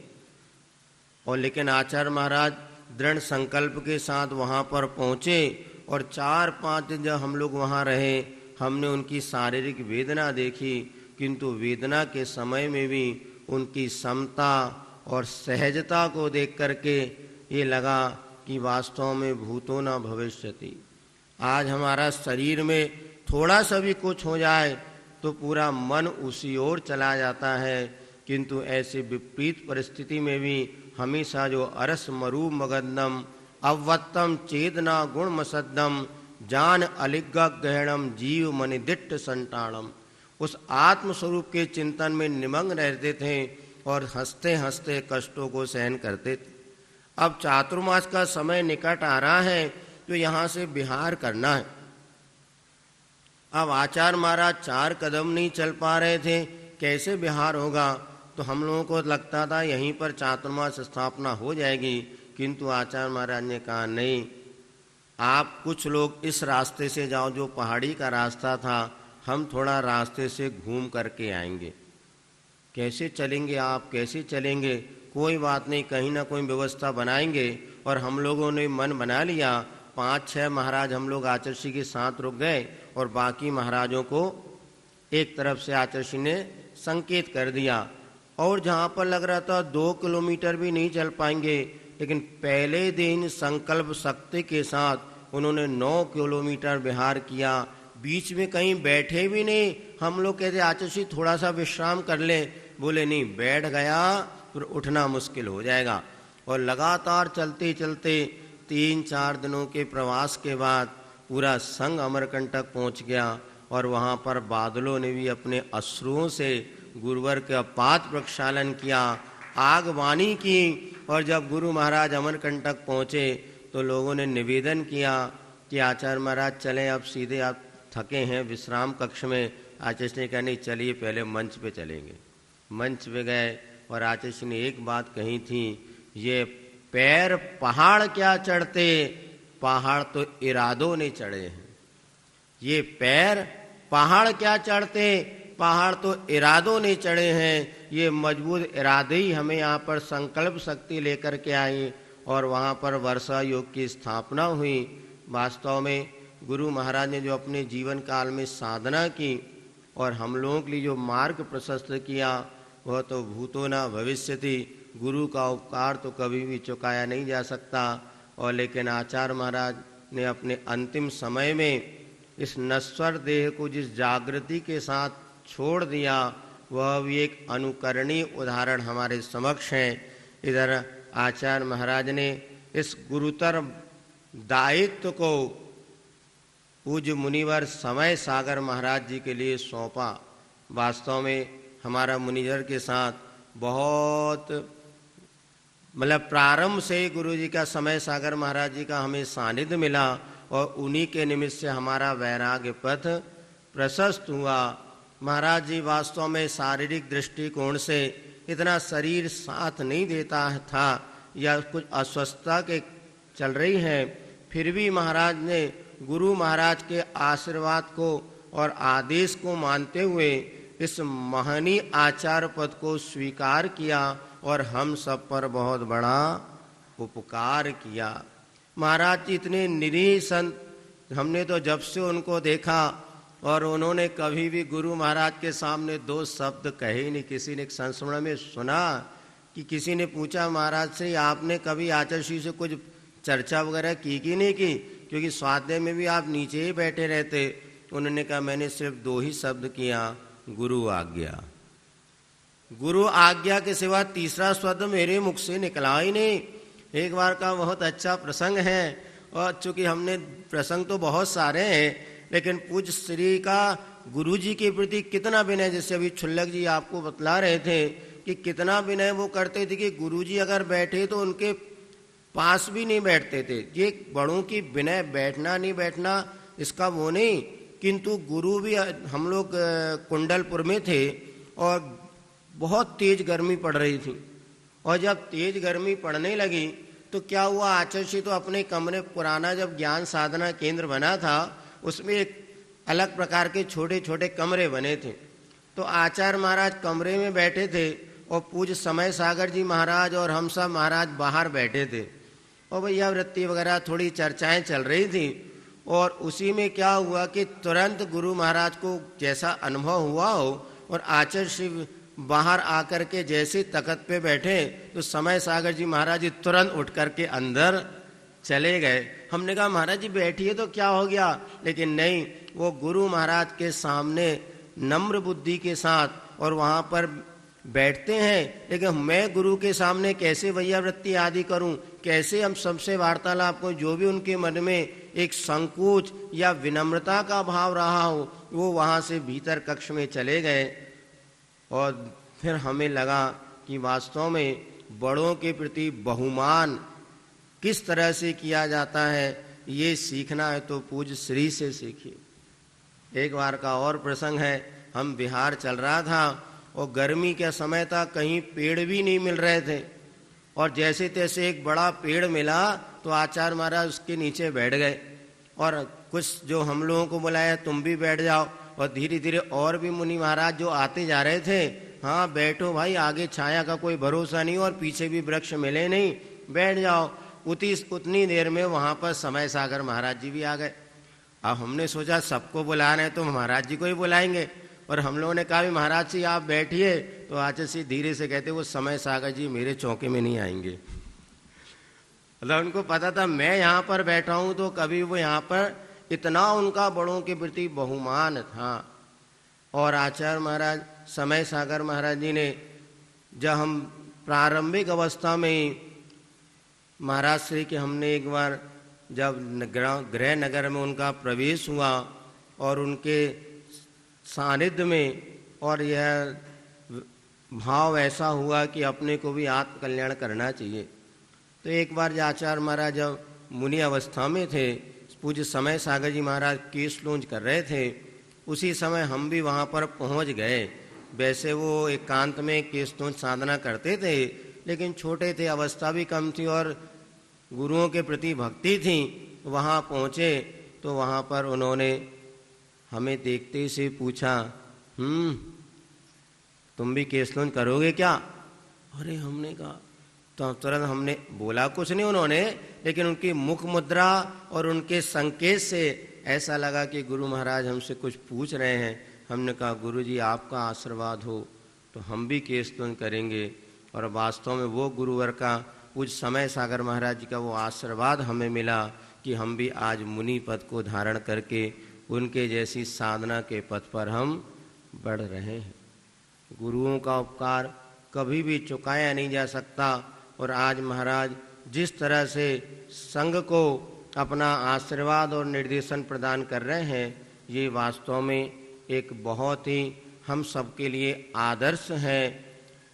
और लेकिन आचार्य महाराज दृढ़ संकल्प के साथ वहाँ पर पहुँचे, और 4-5 दिन जब हम लोग वहाँ रहे हमने उनकी शारीरिक वेदना देखी, किंतु वेदना के समय में भी उनकी समता और सहजता को देख करके ये लगा कि वास्तव में भूतो न भविष्यति। आज हमारा शरीर में थोड़ा सा भी कुछ हो जाए तो पूरा मन उसी ओर चला जाता है, किंतु ऐसे विपरीत परिस्थिति में भी हमेशा जो अरस मरु मगदम अवत्तम चेदना गुण मसद्दम जान अलिग्गा गहणम जीव मनिदिट्ट संताणम, उस आत्म स्वरूप के चिंतन में निमग्न रहते थे और हंसते हंसते कष्टों को सहन करते थे। अब चातुर्मास का समय निकट आ रहा है तो यहाँ से विहार करना है। अब आचार्य महाराज 4 कदम नहीं चल पा रहे थे, कैसे विहार होगा। तो हम लोगों को लगता था यहीं पर चातुर्मास स्थापना हो जाएगी, किंतु आचार्य महाराज ने कहा नहीं, आप कुछ लोग इस रास्ते से जाओ जो पहाड़ी का रास्ता था, हम थोड़ा रास्ते से घूम करके आएंगे। कैसे चलेंगे आप, कैसे चलेंगे? कोई बात नहीं, कहीं ना कोई व्यवस्था बनाएंगे। और हम लोगों ने मन बना लिया, 5-6 महाराज हम लोग आचार्य के साथ रुक गए और बाकी महाराजों को एक तरफ से आचार्य ने संकेत कर दिया। और जहाँ पर लग रहा था 2 किलोमीटर भी नहीं चल पाएंगे, लेकिन पहले दिन संकल्प शक्ति के साथ उन्होंने 9 किलोमीटर विहार किया। बीच में कहीं बैठे भी नहीं। हम लोग कहते आचार्य जी थोड़ा सा विश्राम कर लें, बोले नहीं, बैठ गया फिर उठना मुश्किल हो जाएगा। और लगातार चलते चलते 3-4 दिनों के प्रवास के बाद पूरा संघ अमरकंटक पहुंच गया। और वहाँ पर बादलों ने भी अपने अश्रुओं से गुरुवर का पाद प्रक्षालन किया, आगवानी की। और जब गुरु महाराज अमरकंटक पहुँचे तो लोगों ने निवेदन किया कि आचार्य महाराज चलें, अब सीधे आप थके हैं विश्राम कक्ष में। आचार्य ने कहा नहीं, चलिए पहले मंच पे चलेंगे। मंच पे गए और आचार्य ने एक बात कही थी, ये पैर पहाड़ क्या चढ़ते, पहाड़ तो इरादों ने चढ़े हैं। ये पैर पहाड़ क्या चढ़ते, पहाड़ तो इरादों ने चढ़े हैं। ये मजबूत इरादे ही हमें यहाँ पर संकल्प शक्ति लेकर के आई और वहाँ पर वर्षा योग की स्थापना हुई। वास्तव में गुरु महाराज ने जो अपने जीवन काल में साधना की और हम लोगों के लिए जो मार्ग प्रशस्त किया, वह तो भूतो न भविष्यति। गुरु का उपकार तो कभी भी चुकाया नहीं जा सकता। और लेकिन आचार्य महाराज ने अपने अंतिम समय में इस नश्वर देह को जिस जागृति के साथ छोड़ दिया, वह भी एक अनुकरणीय उदाहरण हमारे समक्ष है। इधर आचार्य महाराज ने इस गुरुतर दायित्व को पूज्य मुनिवर समय सागर महाराज जी के लिए सौंपा। वास्तव में हमारा मुनिवर के साथ बहुत प्रारंभ से ही गुरु जी का समय सागर महाराज जी का हमें सानिध्य मिला और उन्हीं के निमित्त से हमारा वैराग्य पथ प्रशस्त हुआ। महाराज जी वास्तव में शारीरिक दृष्टिकोण से इतना शरीर साथ नहीं देता था या कुछ अस्वस्थता के चल रही है, फिर भी महाराज ने गुरु महाराज के आशीर्वाद को और आदेश को मानते हुए इस महनीय आचार्य पद को स्वीकार किया और हम सब पर बहुत बड़ा उपकार किया। महाराज जी इतने निरीह संत, हमने तो जब से उनको देखा और उन्होंने कभी भी गुरु महाराज के सामने 2 शब्द कहे नहीं। किसी ने एक संस्मरण में सुना कि किसी ने पूछा महाराज से, आपने कभी आचार्य जी से कुछ चर्चा वगैरह की कि नहीं की, क्योंकि स्वाध्याय में भी आप नीचे ही बैठे रहते। उन्होंने कहा मैंने सिर्फ 2 ही शब्द किया, गुरु आज्ञा। गुरु आज्ञा के सिवा तीसरा शब्द मेरे मुख से निकला ही नहीं। एक बार का बहुत अच्छा प्रसंग है, और चूंकि हमने प्रसंग तो बहुत सारे हैं, लेकिन पूज्य श्री का गुरु जी के प्रति कितना विनय, जैसे अभी छुल्लक जी आपको बतला रहे थे कि कितना विनय वो करते थे कि गुरु जी अगर बैठे तो उनके पास भी नहीं बैठते थे। ये बड़ों की विनय, बैठना नहीं बैठना इसका वो नहीं, किंतु गुरु भी, हम लोग कुंडलपुर में थे और बहुत तेज गर्मी पड़ रही थी, और जब तेज गर्मी पड़ने लगी तो क्या हुआ, आचार्य जी तो अपने कमरे, पुराना जब ज्ञान साधना केंद्र बना था उसमें एक अलग प्रकार के छोटे छोटे कमरे बने थे। तो आचार्य महाराज कमरे में बैठे थे और पूज्य समय सागर जी महाराज और हम सब महाराज बाहर बैठे थे, और भैया वृत्ति वगैरह थोड़ी चर्चाएं चल रही थी। और उसी में क्या हुआ कि तुरंत गुरु महाराज को जैसा अनुभव हुआ हो और आचार्य शिव बाहर आकर के जैसे तख्त पे बैठे तो समय सागर जी महाराज जी तुरंत उठ करके अंदर चले गए। हमने कहा महाराज जी बैठिए तो क्या हो गया, लेकिन नहीं, वो गुरु महाराज के सामने नम्र बुद्धि के साथ और वहाँ पर बैठते हैं। लेकिन मैं गुरु के सामने कैसे वैयावृत्ति आदि करूं, कैसे हम सबसे वार्तालाप को, जो भी उनके मन में एक संकोच या विनम्रता का भाव रहा हो, वो वहाँ से भीतर कक्ष में चले गए। और फिर हमें लगा कि वास्तव में बड़ों के प्रति बहुमान किस तरह से किया जाता है, ये सीखना है तो पूज्य श्री से सीखिए। एक बार का और प्रसंग है, हम बिहार चल रहा था और गर्मी का समय था, कहीं पेड़ भी नहीं मिल रहे थे, और जैसे तैसे एक बड़ा पेड़ मिला तो आचार्य महाराज उसके नीचे बैठ गए और कुछ जो हम लोगों को बुलाया तुम भी बैठ जाओ। और धीरे धीरे और भी मुनि महाराज जो आते जा रहे थे, हाँ बैठो भाई, आगे छाया का कोई भरोसा नहीं और पीछे भी वृक्ष मिले नहीं, बैठ जाओ। उतनी देर में वहाँ पर समय सागर महाराज जी भी आ गए। अब हमने सोचा सबको बुला रहे हैं तो महाराज जी को ही बुलाएंगे, और हम लोगों ने कहा भी महाराज जी आप बैठिए, तो आचार्य जी धीरे से कहते वो समय सागर जी मेरे चौके में नहीं आएंगे। मतलब उनको पता था मैं यहाँ पर बैठा हूँ तो कभी वो यहाँ पर, इतना उनका बड़ों के प्रति बहुमान था। और आचार्य महाराज समय सागर महाराज जी ने, जब हम प्रारंभिक अवस्था में महाराज श्री के हमने एक बार जब गृह नगर में उनका प्रवेश हुआ और उनके सानिध्य में, और यह भाव ऐसा हुआ कि अपने को भी आत्म कल्याण करना चाहिए, तो एक बार जो आचार्य महाराज जब मुनि अवस्था में थे, पूज्य समय सागर जी महाराज केश लूंज कर रहे थे, उसी समय हम भी वहाँ पर पहुँच गए। वैसे वो एकांत में केश लूंज साधना करते थे, लेकिन छोटे थे, अवस्था भी कम थी और गुरुओं के प्रति भक्ति थी। वहाँ पहुँचे तो वहाँ पर उन्होंने हमें देखते से पूछा, तुम भी केश लूंज करोगे क्या? अरे हमने कहा, तो तुरंत हमने बोला कुछ नहीं उन्होंने, लेकिन उनकी मुख मुद्रा और उनके संकेत से ऐसा लगा कि गुरु महाराज हमसे कुछ पूछ रहे हैं। हमने कहा गुरु जी आपका आशीर्वाद हो तो हम भी केश लूंज करेंगे। और वास्तव में वो गुरुवर का, पूज्य समय सागर महाराज जी का वो आशीर्वाद हमें मिला कि हम भी आज मुनि पद को धारण करके उनके जैसी साधना के पथ पर हम बढ़ रहे हैं। गुरुओं का उपकार कभी भी चुकाया नहीं जा सकता। और आज महाराज जिस तरह से संघ को अपना आशीर्वाद और निर्देशन प्रदान कर रहे हैं, ये वास्तव में एक बहुत ही हम सबके लिए आदर्श है।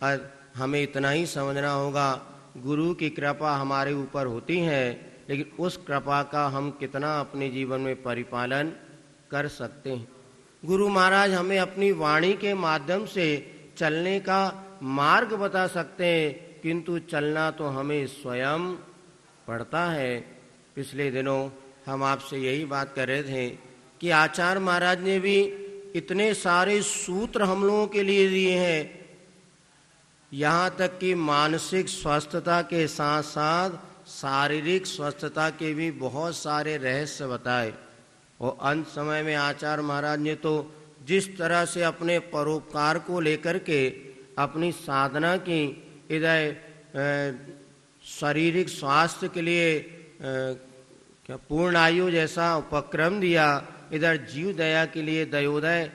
और हमें इतना ही समझना होगा, गुरु की कृपा हमारे ऊपर होती है, लेकिन उस कृपा का हम कितना अपने जीवन में परिपालन कर सकते हैं। गुरु महाराज हमें अपनी वाणी के माध्यम से चलने का मार्ग बता सकते हैं, किंतु चलना तो हमें स्वयं पड़ता है। पिछले दिनों हम आपसे यही बात कर रहे थे कि आचार्य महाराज ने भी इतने सारे सूत्र हम लोगों के लिए दिए हैं, यहाँ तक कि मानसिक स्वस्थता के साथ साथ शारीरिक स्वस्थता के भी बहुत सारे रहस्य बताए। और अंत समय में आचार्य महाराज ने तो जिस तरह से अपने परोपकार को लेकर के अपनी साधना की, इधर शारीरिक स्वास्थ्य के लिए क्या पूर्ण आयु जैसा उपक्रम दिया, इधर जीव दया के लिए दयोदय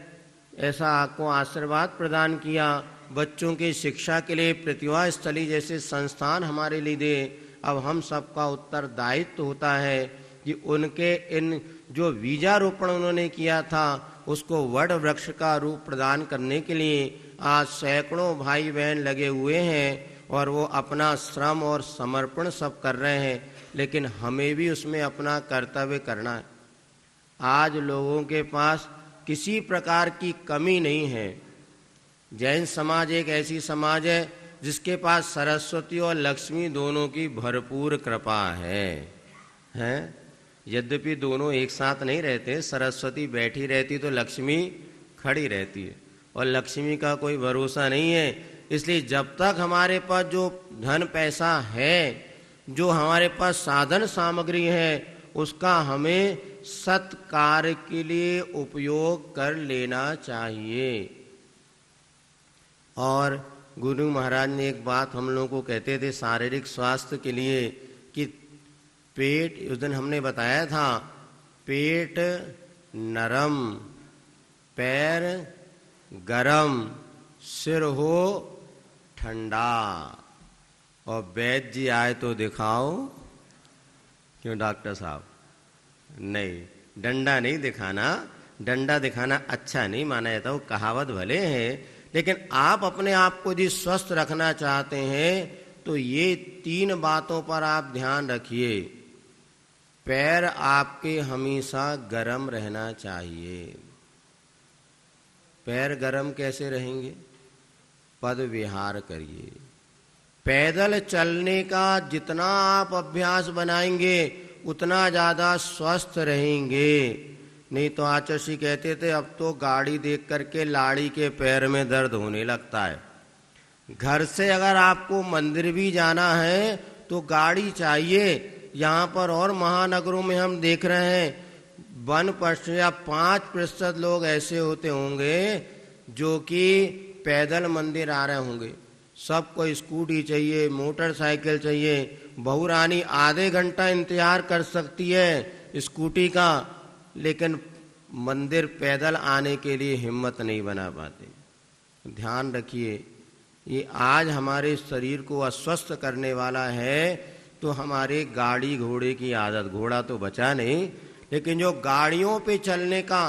ऐसा आपको आशीर्वाद प्रदान किया, बच्चों की शिक्षा के लिए प्रतिभा स्थली जैसे संस्थान हमारे लिए दे। अब हम सबका उत्तरदायित्व होता है कि उनके इन जो बीजारोपण उन्होंने किया था उसको वड वृक्ष का रूप प्रदान करने के लिए आज सैकड़ों भाई बहन लगे हुए हैं और वो अपना श्रम और समर्पण सब कर रहे हैं, लेकिन हमें भी उसमें अपना कर्तव्य करना है। आज लोगों के पास किसी प्रकार की कमी नहीं है। जैन समाज एक ऐसी समाज है जिसके पास सरस्वती और लक्ष्मी दोनों की भरपूर कृपा है? यद्यपि दोनों एक साथ नहीं रहते, सरस्वती बैठी रहती तो लक्ष्मी खड़ी रहती है, और लक्ष्मी का कोई भरोसा नहीं है। इसलिए जब तक हमारे पास जो धन पैसा है, जो हमारे पास साधन सामग्री है, उसका हमें सत्कार्य के लिए उपयोग कर लेना चाहिए। और गुरु महाराज ने एक बात हम लोगों को कहते थे शारीरिक स्वास्थ्य के लिए कि पेट, उस दिन हमने बताया था, पेट नरम, पैर गरम, सिर हो ठंडा, और वैद्य जी आए तो दिखाओ। क्यों डॉक्टर साहब? नहीं, डंडा नहीं दिखाना, डंडा दिखाना अच्छा नहीं माना जाता, वो कहावत भले है, लेकिन आप अपने आप को यदि स्वस्थ रखना चाहते हैं तो ये 3 बातों पर आप ध्यान रखिए। पैर आपके हमेशा गर्म रहना चाहिए। पैर गर्म कैसे रहेंगे? पद विहार करिए। पैदल चलने का जितना आप अभ्यास बनाएंगे उतना ज़्यादा स्वस्थ रहेंगे। नहीं तो आचार्य कहते थे अब तो गाड़ी देख करके लाड़ी के पैर में दर्द होने लगता है। घर से अगर आपको मंदिर भी जाना है तो गाड़ी चाहिए। यहाँ पर और महानगरों में हम देख रहे हैं 1% या 5% लोग ऐसे होते होंगे जो कि पैदल मंदिर आ रहे होंगे। सबको स्कूटी चाहिए, मोटरसाइकिल चाहिए। बहू रानी आधे घंटा इंतजार कर सकती है स्कूटी का, लेकिन मंदिर पैदल आने के लिए हिम्मत नहीं बना पाते। ध्यान रखिए, ये आज हमारे शरीर को अस्वस्थ करने वाला है तो हमारे गाड़ी घोड़े की आदत। घोड़ा तो बचा नहीं, लेकिन जो गाड़ियों पे चलने का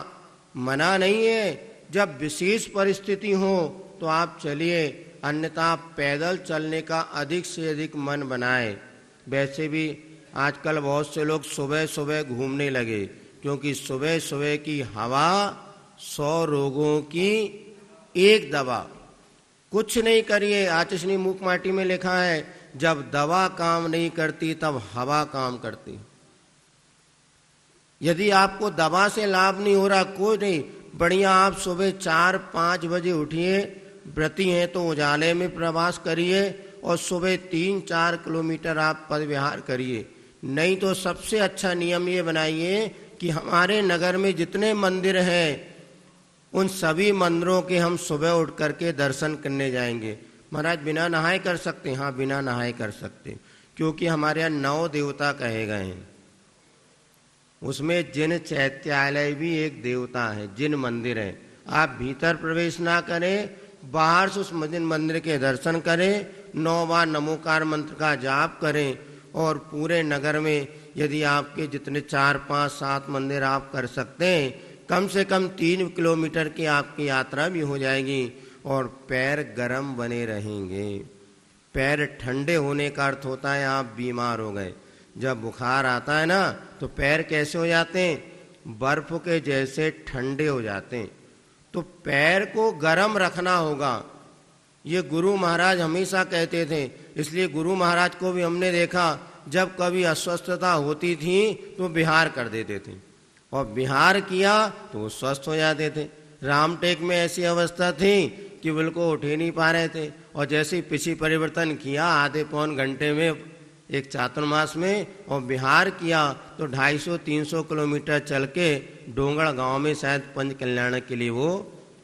मना नहीं है। जब विशेष परिस्थिति हो तो आप चलिए, अन्यथा पैदल चलने का अधिक से अधिक मन बनाए। वैसे भी आजकल बहुत से लोग सुबह सुबह घूमने लगे, क्योंकि सुबह सुबह की हवा 100 रोगों की एक दवा। कुछ नहीं करिए, आतिशनी मूक माटी में लिखा है, जब दवा काम नहीं करती तब हवा काम करती। यदि आपको दवा से लाभ नहीं हो रहा, कोई नहीं, बढ़िया आप सुबह 4-5 बजे उठिए, व्रती हैं तो उजाले में प्रवास करिए और सुबह 3-4 किलोमीटर आप पद विहार करिए। नहीं तो सबसे अच्छा नियम ये बनाइए कि हमारे नगर में जितने मंदिर हैं उन सभी मंदिरों के हम सुबह उठ करके दर्शन करने जाएंगे। महाराज बिना नहाए कर सकते हैं? हाँ, बिना नहाए कर सकते, क्योंकि हमारे यहाँ 9 देवता कहे गए हैं। उसमें जिन चैत्यालय भी एक देवता है, जिन मंदिर है। आप भीतर प्रवेश ना करें, बाहर से उस मंदिर के दर्जन करें, 9 बार नमोकार मंत्र का जाप करें, और पूरे नगर में यदि आपके जितने 4, 5, 7 मंदिर आप कर सकते हैं, कम से कम 3 किलोमीटर की आपकी यात्रा भी हो जाएगी और पैर गर्म बने रहेंगे। पैर ठंडे होने का अर्थ होता है आप बीमार हो गए। जब बुखार आता है ना तो पैर कैसे हो जाते हैं? बर्फ के जैसे ठंडे हो जाते हैं। तो पैर को गर्म रखना होगा, ये गुरु महाराज हमेशा कहते थे। इसलिए गुरु महाराज को भी हमने देखा, जब कभी अस्वस्थता होती थी तो बिहार कर देते थे, और बिहार किया तो वो स्वस्थ हो जाते थे। रामटेक में ऐसी अवस्था थी कि बिल्कुल उठ ही नहीं पा रहे थे, और जैसे ही पिछी परिवर्तन किया आधे पौन घंटे में, एक चातुर्मास में, और बिहार किया तो 250-300 किलोमीटर चल के डोंगड़ गांव में शायद पंच कल्याण के लिए वो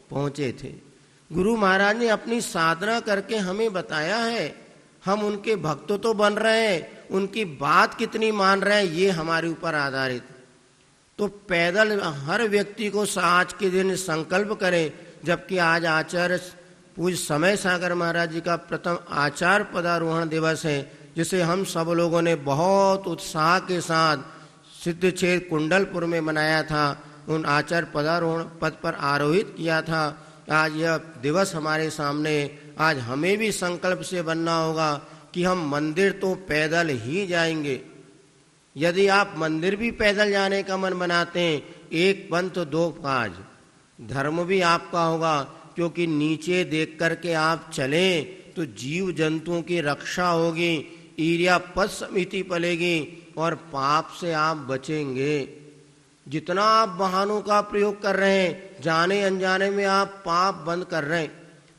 पहुंचे थे। गुरु महाराज ने अपनी साधना करके हमें बताया है। हम उनके भक्त तो बन रहे हैं, उनकी बात कितनी मान रहे हैं ये हमारे ऊपर आधारित। तो पैदल हर व्यक्ति को आज के दिन संकल्प करें, जबकि आज आचार्य पूज्य समय सागर महाराज जी का प्रथम आचार्य पदारोहण दिवस है, जिसे हम सब लोगों ने बहुत उत्साह के साथ सिद्धछेद कुंडलपुर में मनाया था। उन आचार्य पदारोहण पद पर आरोहित किया था। आज यह दिवस हमारे सामने, आज हमें भी संकल्प से बनना होगा कि हम मंदिर तो पैदल ही जाएंगे। यदि आप मंदिर भी पैदल जाने का मन बनाते हैं, एक पंथ दो काज, धर्म भी आपका होगा, क्योंकि नीचे देख करके आप चलें तो जीव जंतुओं की रक्षा होगी, ईर्या पद समिति पलेगी और पाप से आप बचेंगे। जितना आप वाहनों का प्रयोग कर रहे हैं, जाने अनजाने में आप पाप बंद कर रहे हैं।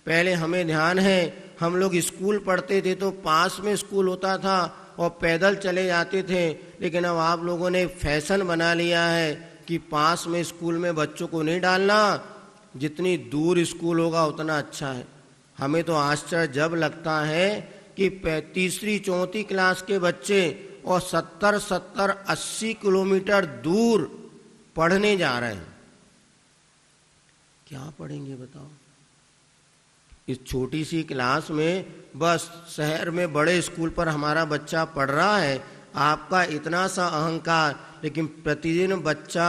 पहले हमें ध्यान है, हम लोग स्कूल पढ़ते थे तो पास में स्कूल होता था और पैदल चले जाते थे, लेकिन अब आप लोगों ने फैशन बना लिया है कि पास में स्कूल में बच्चों को नहीं डालना, जितनी दूर स्कूल होगा उतना अच्छा है। हमें तो आश्चर्य जब लगता है कि 3री-4री क्लास के बच्चे और 70-80 किलोमीटर दूर पढ़ने जा रहे हैं। क्या पढ़ेंगे बताओ? इस छोटी सी क्लास में, बस शहर में बड़े स्कूल पर हमारा बच्चा पढ़ रहा है। आपका इतना सा अहंकार, लेकिन प्रतिदिन बच्चा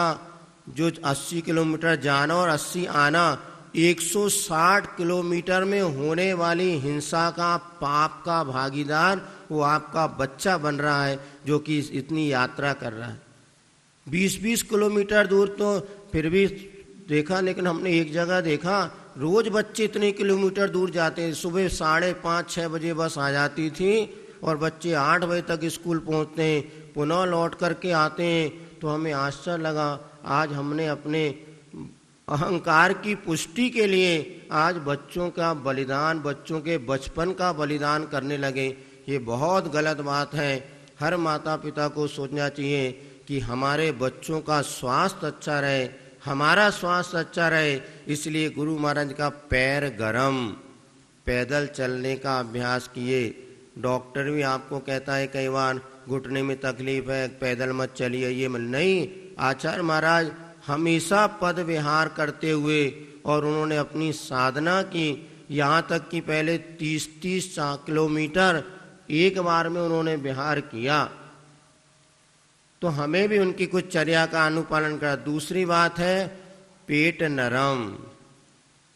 जो 80 किलोमीटर जाना और 80 आना, 160 किलोमीटर में होने वाली हिंसा का, पाप का भागीदार वो आपका बच्चा बन रहा है, जो कि इतनी यात्रा कर रहा है। 20-20 किलोमीटर दूर तो फिर भी देखा, लेकिन हमने एक जगह देखा, रोज बच्चे इतने किलोमीटर दूर जाते हैं। सुबह 5:30-6 बजे बस आ जाती थी और बच्चे 8 बजे तक स्कूल पहुंचते हैं, पुनः लौट करके आते हैं। तो हमें आश्चर्य लगा, आज हमने अपने अहंकार की पुष्टि के लिए आज बच्चों का बलिदान, बच्चों के बचपन का बलिदान करने लगे। ये बहुत गलत बात है। हर माता पिता को सोचना चाहिए कि हमारे बच्चों का स्वास्थ्य अच्छा रहे, हमारा स्वास्थ्य अच्छा रहे, इसलिए गुरु महाराज का पैर गरम, पैदल चलने का अभ्यास किए। डॉक्टर भी आपको कहता है कई बार घुटने में तकलीफ है, पैदल मत चलिए, ये नहीं। आचार्य महाराज हमेशा पद विहार करते हुए, और उन्होंने अपनी साधना की, यहाँ तक कि पहले 30-30 किलोमीटर एक बार में उन्होंने विहार किया। तो हमें भी उनकी कुछ चर्या का अनुपालन करा। दूसरी बात है पेट नरम।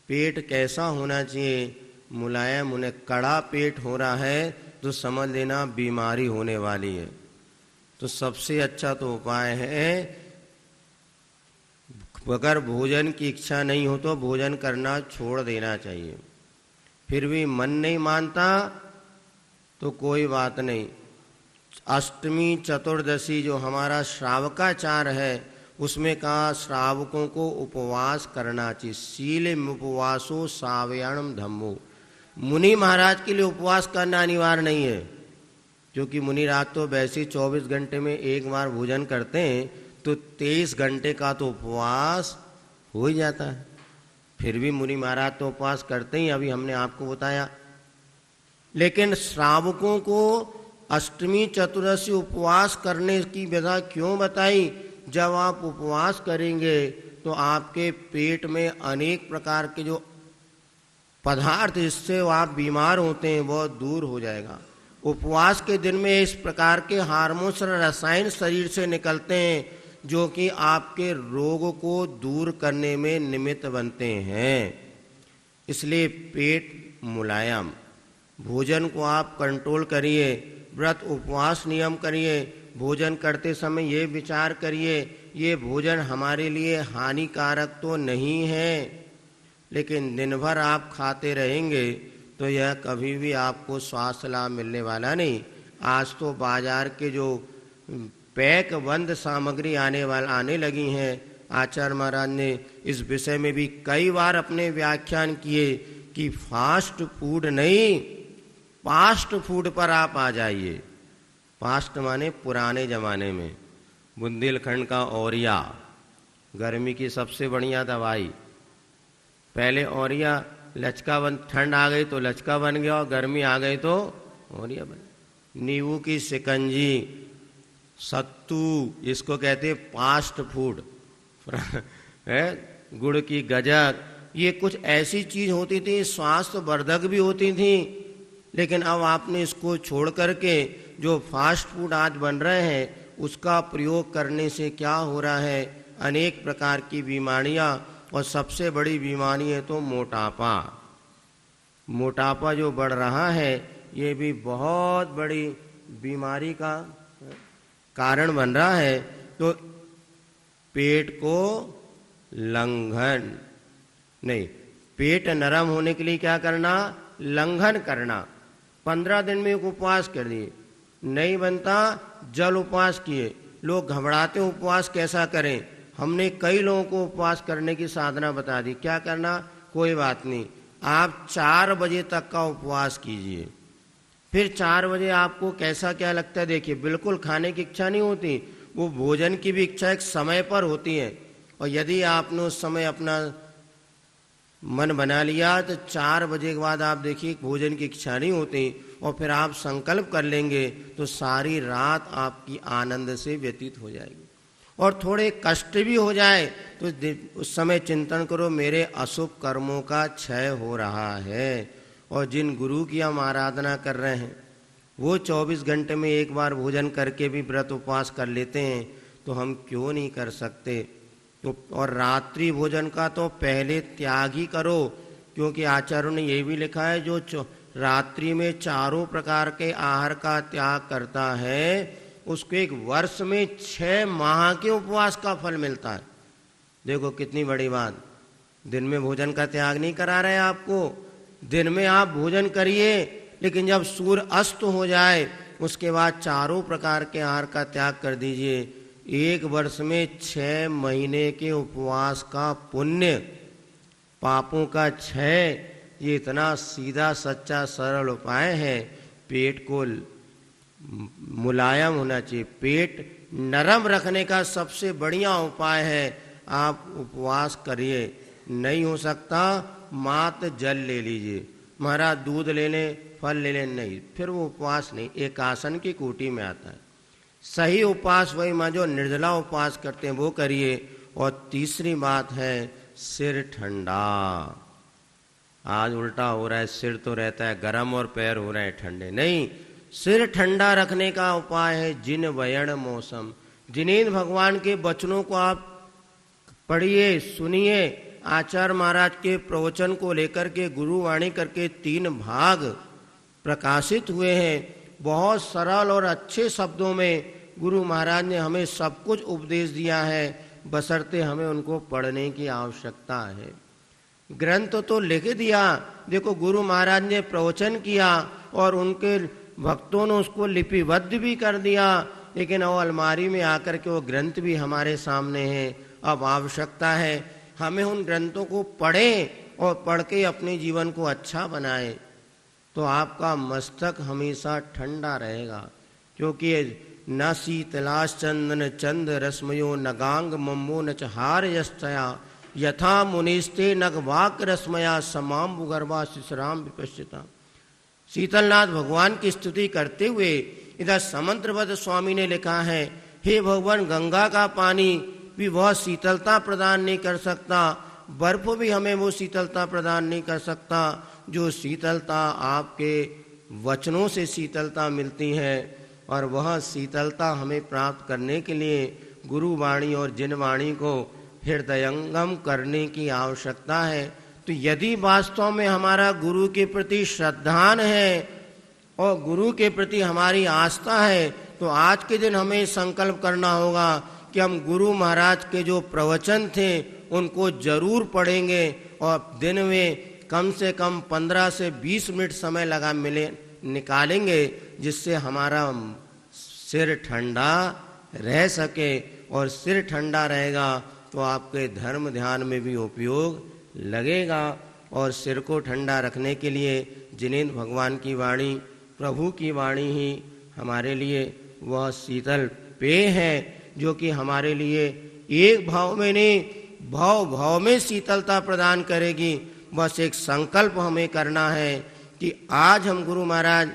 पेट कैसा होना चाहिए? मुलायम। उन्हें कड़ा पेट हो रहा है तो समझ लेना बीमारी होने वाली है। तो सबसे अच्छा तो उपाय है, अगर भोजन की इच्छा नहीं हो तो भोजन करना छोड़ देना चाहिए। फिर भी मन नहीं मानता तो कोई बात नहीं, अष्टमी चतुर्दशी जो हमारा श्रावकाचार है उसमें कहा श्रावकों को उपवास करना चाहिए। शील उपवासो सावयणम धम्मो। मुनि महाराज के लिए उपवास करना अनिवार्य नहीं है, क्योंकि मुनि राज तो वैसे 24 घंटे में एक बार भोजन करते हैं, तो 23 घंटे का तो उपवास हो ही जाता है। फिर भी मुनि महाराज तो उपवास करते ही, अभी हमने आपको बताया। लेकिन श्रावकों को अष्टमी चतुर्दशी उपवास करने की विधा क्यों बताई? जब आप उपवास करेंगे तो आपके पेट में अनेक प्रकार के जो पदार्थ जिससे आप बीमार होते हैं वो दूर हो जाएगा। उपवास के दिन में इस प्रकार के हार्मोन्स और रसायन शरीर से निकलते हैं जो कि आपके रोग को दूर करने में निमित्त बनते हैं। इसलिए पेट मुलायम, भोजन को आप कंट्रोल करिए, व्रत उपवास नियम करिए। भोजन करते समय ये विचार करिए ये भोजन हमारे लिए हानिकारक तो नहीं है, लेकिन दिन भर आप खाते रहेंगे तो यह कभी भी आपको स्वास्थ्य लाभ मिलने वाला नहीं। आज तो बाजार के जो पैक बंद सामग्री आने लगी हैं, आचार्य महाराज ने इस विषय में भी कई बार अपने व्याख्यान किए कि फास्ट फूड नहीं, पास्ट फूड पर आप आ जाइए। पास्ट माने पुराने जमाने में बुंदेलखंड का औरिया गर्मी की सबसे बढ़िया दवाई। पहले औरिया लचका बन, ठंड आ गई तो लचका बन गया और गर्मी आ गई तो औरिया बन। नींबू की शिकंजी, सत्तू, इसको कहते हैं पास्ट फूड है, गुड़ की गजक, ये कुछ ऐसी चीज होती थी स्वास्थ्य वर्धक भी होती थी। लेकिन अब आपने इसको छोड़ करके जो फास्ट फूड आज बन रहे हैं उसका प्रयोग करने से क्या हो रहा है? अनेक प्रकार की बीमारियां, और सबसे बड़ी बीमारी है तो मोटापा। मोटापा जो बढ़ रहा है ये भी बहुत बड़ी बीमारी का कारण बन रहा है। तो पेट को लंघन नहीं, पेट नरम होने के लिए क्या करना? लंघन करना। 15 दिन में एक उपवास कर दिए, नहीं बनता जल उपवास किए। लोग घबराते उपवास कैसा करें? हमने कई लोगों को उपवास करने की साधना बता दी। क्या करना? कोई बात नहीं, आप 4 बजे तक का उपवास कीजिए। फिर 4 बजे आपको कैसा क्या लगता है देखिए, बिल्कुल खाने की इच्छा नहीं होती, वो भोजन की भी इच्छा एक समय पर होती है। और यदि आपने उस समय अपना मन बना लिया तो 4 बजे के बाद आप देखिए भोजन की इच्छा नहीं होती, और फिर आप संकल्प कर लेंगे तो सारी रात आपकी आनंद से व्यतीत हो जाएगी। और थोड़े कष्ट भी हो जाए तो उस समय चिंतन करो मेरे अशुभ कर्मों का क्षय हो रहा है। और जिन गुरु की हम आराधना कर रहे हैं वो 24 घंटे में एक बार भोजन करके भी व्रत उपवास कर लेते हैं, तो हम क्यों नहीं कर सकते? तो और रात्रि भोजन का तो पहले त्याग ही करो, क्योंकि आचार्यों ने ये भी लिखा है जो रात्रि में 4 प्रकार के आहार का त्याग करता है उसको एक वर्ष में 6 माह के उपवास का फल मिलता है। देखो कितनी बड़ी बात। दिन में भोजन का त्याग नहीं करा रहे आपको, दिन में आप भोजन करिए, लेकिन जब सूर्य अस्त हो जाए उसके बाद 4 प्रकार के आहार का त्याग कर दीजिए। एक वर्ष में 6 महीने के उपवास का पुण्य, पापों का क्षय, ये इतना सीधा सच्चा सरल उपाय है। पेट को मुलायम होना चाहिए, पेट नरम रखने का सबसे बढ़िया उपाय है आप उपवास करिए, नहीं हो सकता मात्र जल ले लीजिए, महाराज दूध ले लें, फल ले लें, नहीं, फिर वो उपवास नहीं, एक आसन की कोटि में आता है। सही उपवास वही मां जो निर्जला उपवास करते हैं वो करिए। और तीसरी बात है सिर ठंडा। आज उल्टा हो रहा है, सिर तो रहता है गर्म और पैर हो रहे हैं ठंडे। नहीं, सिर ठंडा रखने का उपाय है जिन वयण मौसम। जिनेंद्र भगवान के वचनों को आप पढ़िए, सुनिए। आचार्य महाराज के प्रवचन को लेकर के गुरुवाणी करके 3 भाग प्रकाशित हुए हैं। बहुत सरल और अच्छे शब्दों में गुरु महाराज ने हमें सब कुछ उपदेश दिया है, बशर्ते हमें उनको पढ़ने की आवश्यकता है। ग्रंथ तो लिख दिया, देखो गुरु महाराज ने प्रवचन किया और उनके भक्तों ने उसको लिपिबद्ध भी कर दिया, लेकिन वो अलमारी में आकर के वो ग्रंथ भी हमारे सामने है। अब आवश्यकता है हमें उन ग्रंथों को पढ़ें और पढ़ के अपने जीवन को अच्छा बनाएं, तो आपका मस्तक हमेशा ठंडा रहेगा। क्योंकि न शीतलाश चंदन चंद रश्मयो न गांग मम्मो न चहार यस्तया यथा मुनिस्ते नग वाक रश्मया समाम बुगर्भा शिशराम विपश्चिता। शीतलनाथ भगवान की स्तुति करते हुए इधर समंत्रवत स्वामी ने लिखा है, हे भगवान, गंगा का पानी भी वह शीतलता प्रदान नहीं कर सकता, बर्फ भी हमें वो शीतलता प्रदान नहीं कर सकता जो शीतलता आपके वचनों से शीतलता मिलती है। और वह शीतलता हमें प्राप्त करने के लिए गुरु वाणी और जिन वाणी को हृदयंगम करने की आवश्यकता है। तो यदि वास्तव में हमारा गुरु के प्रति श्रद्धान है और गुरु के प्रति हमारी आस्था है, तो आज के दिन हमें संकल्प करना होगा कि हम गुरु महाराज के जो प्रवचन थे उनको जरूर पढ़ेंगे और दिन में कम से कम 15 से 20 मिनट समय निकालेंगे, जिससे हमारा सिर ठंडा रह सके। और सिर ठंडा रहेगा तो आपके धर्म ध्यान में भी उपयोग लगेगा। और सिर को ठंडा रखने के लिए जिनेंद्र भगवान की वाणी, प्रभु की वाणी ही हमारे लिए वह शीतल पेय है, जो कि हमारे लिए एक भाव में नहीं, भाव भाव में शीतलता प्रदान करेगी। बस एक संकल्प हमें करना है कि आज हम गुरु महाराज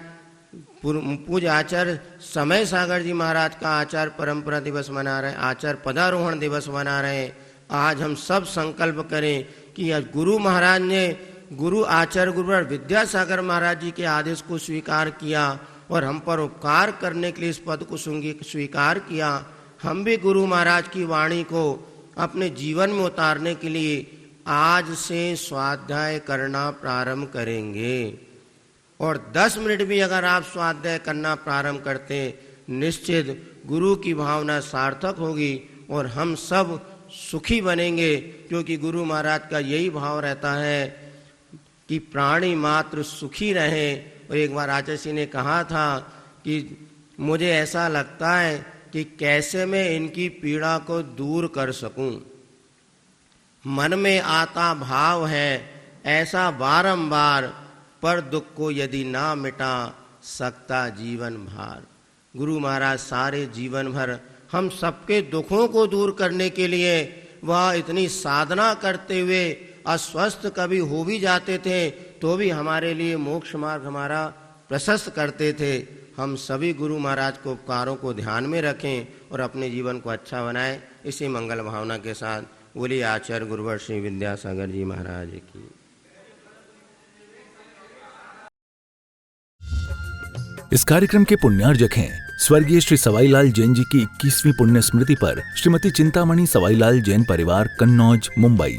पूज्य आचार्य समय सागर जी महाराज का आचार्य परंपरा दिवस मना रहे हैं, आचार्य पदारोहण दिवस मना रहे हैं। आज हम सब संकल्प करें कि आज गुरु महाराज ने गुरु आचार्य गुरुवर विद्यासागर महाराज जी के आदेश को स्वीकार किया और हम पर उपकार करने के लिए इस पद को स्वीकार किया। हम भी गुरु महाराज की वाणी को अपने जीवन में उतारने के लिए आज से स्वाध्याय करना प्रारंभ करेंगे। और 10 मिनट भी अगर आप स्वाध्याय करना प्रारंभ करते, निश्चित गुरु की भावना सार्थक होगी और हम सब सुखी बनेंगे। क्योंकि गुरु महाराज का यही भाव रहता है कि प्राणी मात्र सुखी रहे। और एक बार आचार्य जी ने कहा था कि मुझे ऐसा लगता है कि कैसे मैं इनकी पीड़ा को दूर कर सकूं। मन में आता भाव है ऐसा बारंबार, पर दुख को यदि ना मिटा सकता जीवन भार। गुरु महाराज सारे जीवन भर हम सबके दुखों को दूर करने के लिए वह इतनी साधना करते हुए अस्वस्थ कभी हो भी जाते थे तो भी हमारे लिए मोक्ष मार्ग हमारा प्रशस्त करते थे। हम सभी गुरु महाराज को उपकारों को ध्यान में रखें और अपने जीवन को अच्छा बनाएं। इसी मंगल भावना के साथ बोलिए आचार्य गुरुवर श्री विद्यासागर जी महाराज की। इस कार्यक्रम के पुण्यार्जक हैं स्वर्गीय श्री सवाईलाल जैन जी की 21वीं पुण्य स्मृति पर श्रीमती चिंतामणि सवाईलाल जैन परिवार, कन्नौज, मुंबई।